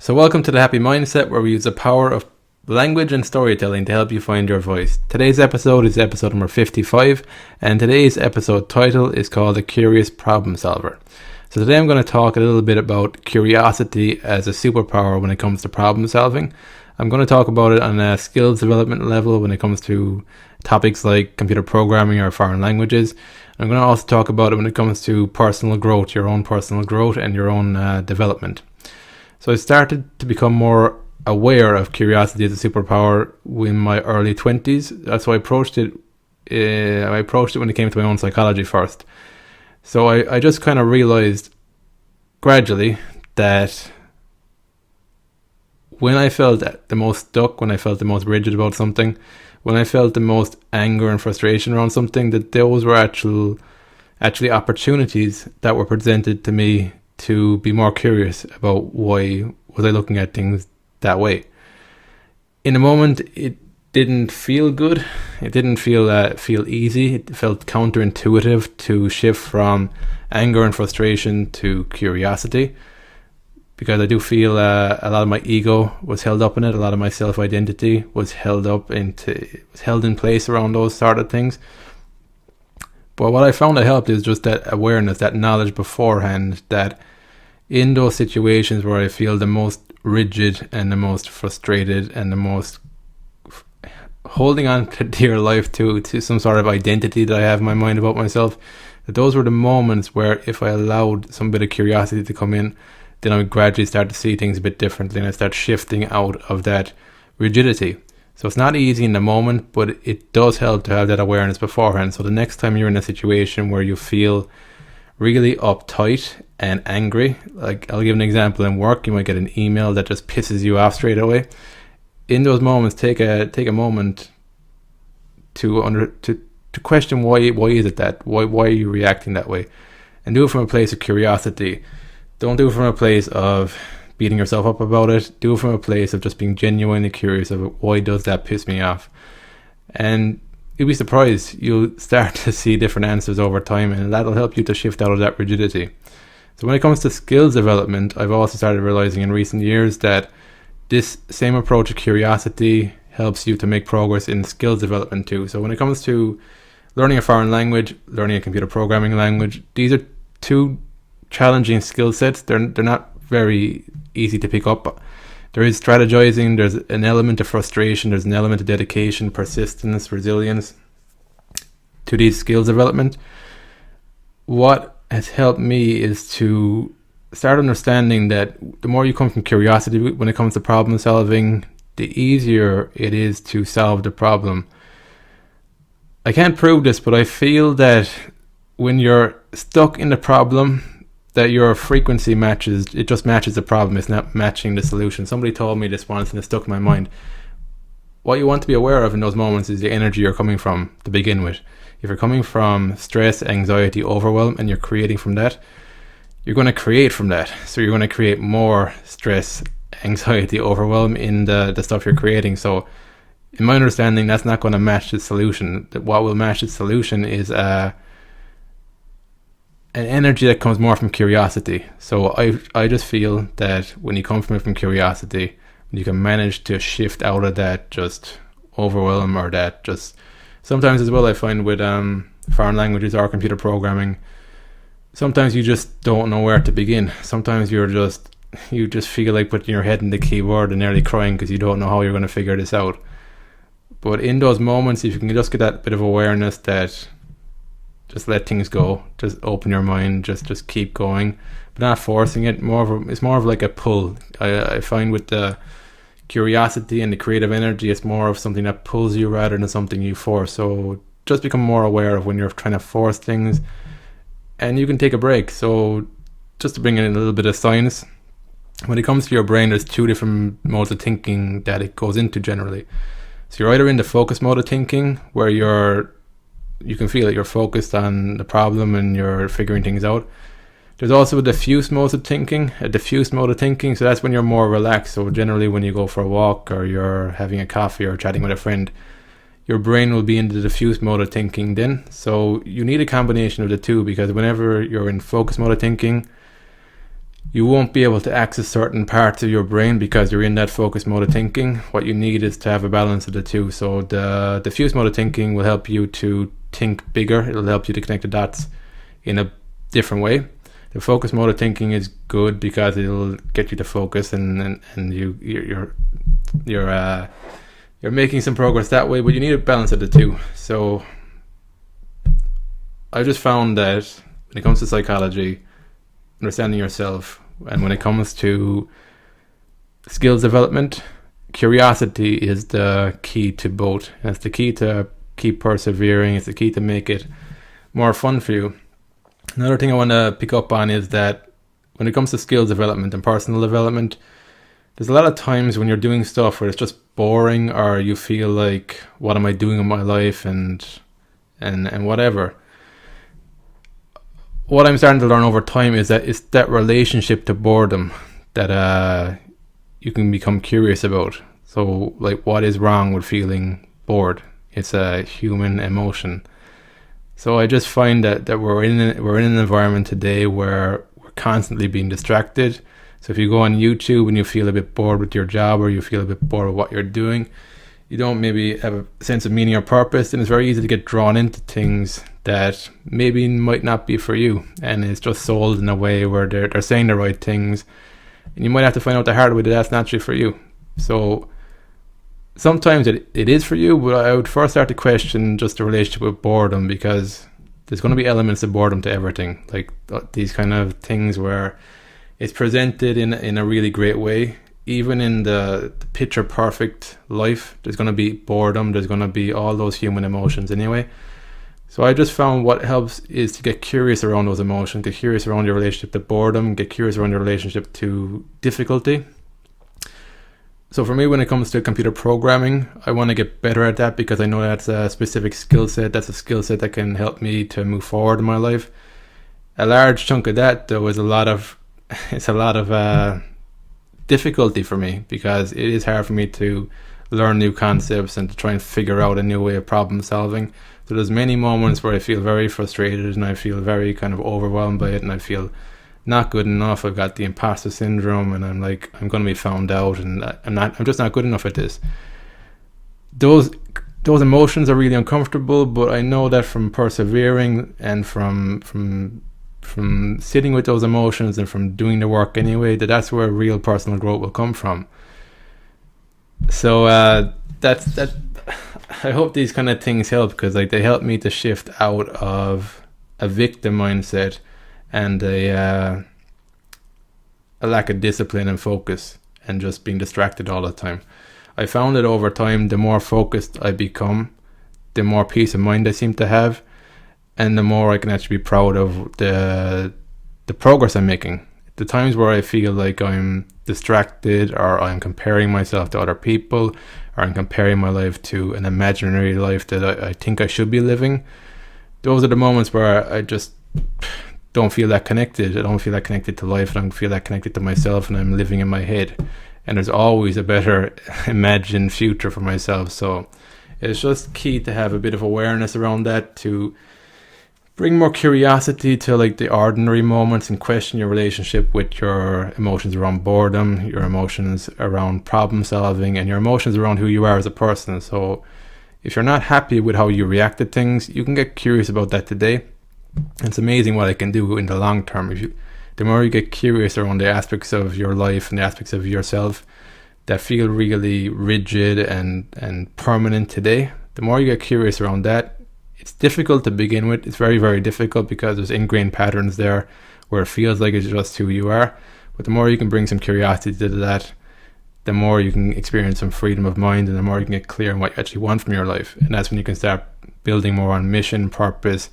So welcome to the Happy Mindset, where we use the power of language and storytelling to help you find your voice. Today's episode is episode number 55, and today's episode title is called The Curious Problem Solver. So today I'm going to talk a little bit about curiosity as a superpower when it comes to problem solving. I'm going to talk about it on a skills development level when it comes to topics like computer programming or foreign languages. I'm going to also talk about it when it comes to personal growth, your own personal growth and your own development. So I started to become more aware of curiosity as a superpower in my early 20s. That's how I approached it. I approached it when it came to my own psychology first. So I just kind of realized gradually that when I felt the most stuck, when I felt the most rigid about something, when I felt the most anger and frustration around something, that those were actually opportunities that were presented to me to be more curious about why was I looking at things that way. In the moment, it didn't feel good. It didn't feel easy. It felt counterintuitive to shift from anger and frustration to curiosity, because I do feel a lot of my ego was held up in it. A lot of my self-identity was held in place around those sort of things. But what I found that helped is just that awareness, that knowledge beforehand, that in those situations where I feel the most rigid and the most frustrated and the most holding on to dear life to some sort of identity that I have in my mind about myself, that those were the moments where if I allowed some bit of curiosity to come in, then I would gradually start to see things a bit differently and I start shifting out of that rigidity. So it's not easy in the moment, but it does help to have that awareness beforehand. So the next time you're in a situation where you feel really uptight and angry, like I'll give an example in work, you might get an email that just pisses you off straight away. In those moments, take a moment to question why is it that? Why are you reacting that way? And do it from a place of curiosity. Don't do it from a place of beating yourself up about it. Do it from a place of just being genuinely curious about why does that piss me off. And you'll be surprised. You'll start to see different answers over time, and that'll help you to shift out of that rigidity. So when it comes to skills development, I've also started realizing in recent years that this same approach of curiosity helps you to make progress in skills development too. So when it comes to learning a foreign language, learning a computer programming language, these are two challenging skill sets. They're not very easy to pick up. There is strategizing, there's an element of frustration, there's an element of dedication, persistence, resilience to these skills development. What has helped me is to start understanding that the more you come from curiosity when it comes to problem solving, the easier it is to solve the problem. I can't prove this, but I feel that when you're stuck in the problem, that your frequency matches the problem. It's not matching the solution. Somebody told me this once and it stuck in my mind. What you want to be aware of in those moments is the energy you're coming from to begin with. If you're coming from stress, anxiety, overwhelm, and you're creating from that, you're going to create from that. So you're going to create more stress, anxiety, overwhelm in the stuff you're creating. So in my understanding, that's not going to match the solution. What will match the solution is an energy that comes more from curiosity. So I just feel that when you come from it from curiosity, you can manage to shift out of that just overwhelm, or that just sometimes as well. I find with foreign languages or computer programming, sometimes you just don't know where to begin. Sometimes you just feel like putting your head in the keyboard and nearly crying because you don't know how you're going to figure this out. But in those moments, if you can just get that bit of awareness that just let things go, just open your mind, just keep going, but not forcing it. It's more of like a pull. I find with the curiosity and the creative energy, it's more of something that pulls you rather than something you force. So just become more aware of when you're trying to force things, and you can take a break. So just to bring in a little bit of science, when it comes to your brain, there's two different modes of thinking that it goes into generally. So you're either in the focus mode of thinking, where you can feel that you're focused on the problem and you're figuring things out. There's also a diffuse mode of thinking. So that's when you're more relaxed. So generally when you go for a walk or you're having a coffee or chatting with a friend, your brain will be in the diffuse mode of thinking then. So you need a combination of the two, because whenever you're in focus mode of thinking, you won't be able to access certain parts of your brain because you're in that focus mode of thinking. What you need is to have a balance of the two. So the diffuse mode of thinking will help you to think bigger. It'll help you to connect the dots in a different way. The focus mode of thinking is good because it'll get you to focus, and you're making some progress that way. But you need a balance of the two. So I just found that when it comes to psychology, understanding yourself, and when it comes to skills development, curiosity is the key to both. It's the key to keep persevering. It's the key to make it more fun for you. Another thing I want to pick up on is that when it comes to skills development and personal development, there's a lot of times when you're doing stuff where it's just boring, or you feel like, what am I doing in my life, and whatever. What I'm starting to learn over time is that it's that relationship to boredom that you can become curious about. So, like, what is wrong with feeling bored? It's a human emotion. So I just find that we're in an environment today where we're constantly being distracted. So if you go on YouTube and you feel a bit bored with your job, or you feel a bit bored with what you're doing, you don't maybe have a sense of meaning or purpose, then it's very easy to get drawn into things that maybe might not be for you, and it's just sold in a way where they're saying the right things, and you might have to find out the hard way that that's not actually for you. So sometimes it is for you, but I would first start to question just the relationship with boredom, because there's going to be elements of boredom to everything, like these kind of things where it's presented in a really great way. Even in the picture perfect life, there's going to be boredom, there's going to be all those human emotions anyway. So I just found what helps is to get curious around those emotions, get curious around your relationship to boredom, get curious around your relationship to difficulty. So for me, when it comes to computer programming, I want to get better at that, because I know that's a specific skill set. That's a skill set that can help me to move forward in my life. A large chunk of that, though, is a lot of difficulty for me, because it is hard for me to learn new concepts and to try and figure out a new way of problem solving. So there's many moments where I feel very frustrated, and I feel very kind of overwhelmed by it, and I feel not good enough. I've got the imposter syndrome, and I'm like, I'm going to be found out, and I'm just not good enough at this. Those emotions are really uncomfortable, but I know that from persevering and from sitting with those emotions and from doing the work anyway, that's where real personal growth will come from. So that's I hope these kind of things help, because like they help me to shift out of a victim mindset and a lack of discipline and focus, and just being distracted all the time. I found that over time, the more focused I become, the more peace of mind I seem to have, and the more I can actually be proud of the progress I'm making. The times where I feel like I'm distracted, or I'm comparing myself to other people, or I'm comparing my life to an imaginary life that I think I should be living, those are the moments where I just don't feel that connected. I don't feel that connected to life. I don't feel that connected to myself, and I'm living in my head. And there's always a better imagined future for myself. So it's just key to have a bit of awareness around that, to bring more curiosity to like the ordinary moments, and question your relationship with your emotions around boredom, your emotions around problem solving, and your emotions around who you are as a person. So if you're not happy with how you react to things, you can get curious about that today. It's amazing what it can do in the long term. The more you get curious around the aspects of your life and the aspects of yourself that feel really rigid and permanent today, the more you get curious around that. It's difficult to begin with. It's very, very difficult, because there's ingrained patterns there where it feels like it's just who you are. But the more you can bring some curiosity to that, the more you can experience some freedom of mind, and the more you can get clear on what you actually want from your life. And that's when you can start building more on mission, purpose,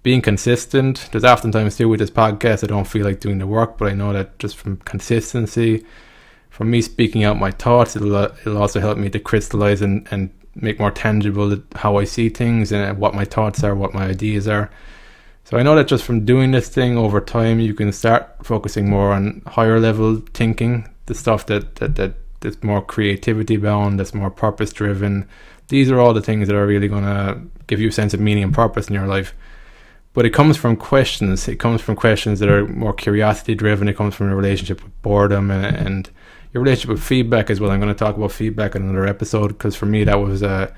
being consistent. There's oftentimes too with this podcast, I don't feel like doing the work, but I know that just from consistency, from me speaking out my thoughts, it'll also help me to crystallize and make more tangible how I see things and what my thoughts are, what my ideas are. So I know that just from doing this thing over time, you can start focusing more on higher level thinking, the stuff that's more creativity bound, that's more purpose driven. These are all the things that are really going to give you a sense of meaning and purpose in your life. But it comes from questions. It comes from questions that are more curiosity driven. It comes from a relationship with boredom and your relationship with feedback as well. I'm going to talk about feedback in another episode, because for me that was a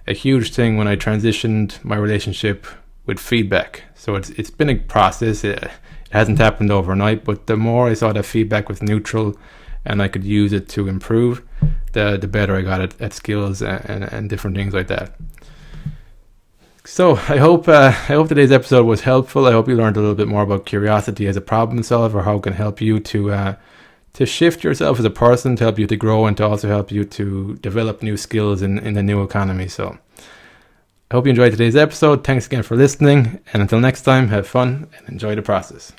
huge thing when I transitioned my relationship with feedback. So it's been a process. It hasn't happened overnight, but the more I saw that feedback was neutral and I could use it to improve, the better I got at skills and different things like that. So I hope today's episode was helpful. I hope you learned a little bit more about curiosity as a problem solver, how it can help you to shift yourself as a person, to help you to grow, and to also help you to develop new skills in the new economy. So I hope you enjoyed today's episode. Thanks again for listening, and until next time, have fun and enjoy the process.